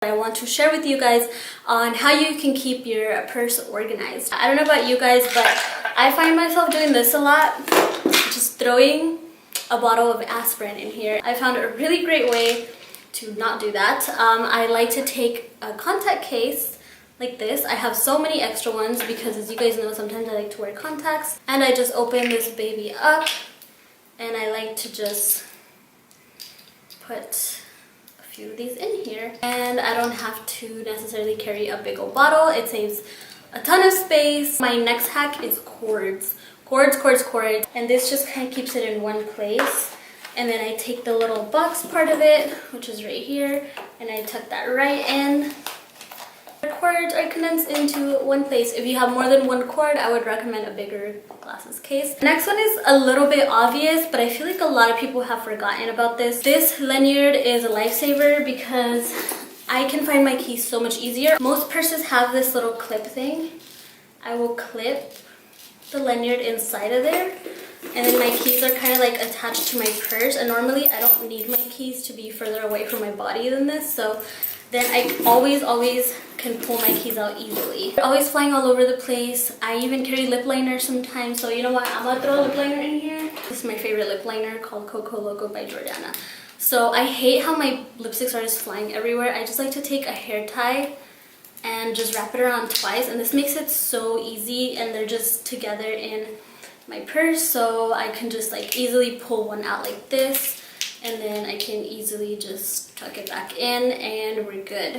I want to share with you guys on how you can keep your purse organized. I don't know about you guys, but I find myself doing this a lot, just throwing a bottle of aspirin in here. I found a really great way to not do that. I like to take a contact case like this. I have so many extra ones because, as you guys know, sometimes I like to wear contacts, and I just open this baby up and I like to just put of these in here, and I don't have to necessarily carry a big old bottle. It saves a ton of space. My next hack is cords, and this just kind of keeps it in one place. And then I take the little box part of it, which is right here, and I tuck that right in. The cords are condensed into one place. If you have more than one cord, I would recommend a bigger glasses case. The next one is a little bit obvious, but I feel like a lot of people have forgotten about this. This lanyard is a lifesaver because I can find my keys so much easier. Most purses have this little clip thing. I will clip the lanyard inside of there, and then my keys are kind of like attached to my purse, and normally I don't need my keys to be further away from my body than this, so then I always can pull my keys out easily. They're always flying all over the place. I even carry lip liner sometimes, so you know what? I'm gonna throw a lip liner in here. This is my favorite lip liner called Coco Loco by Jordana. So I hate how my lipsticks are just flying everywhere. I just like to take a hair tie and just wrap it around twice, and this makes it so easy, and they're just together in my purse, so I can just like easily pull one out like this, and then I can easily just tuck it back in and we're good.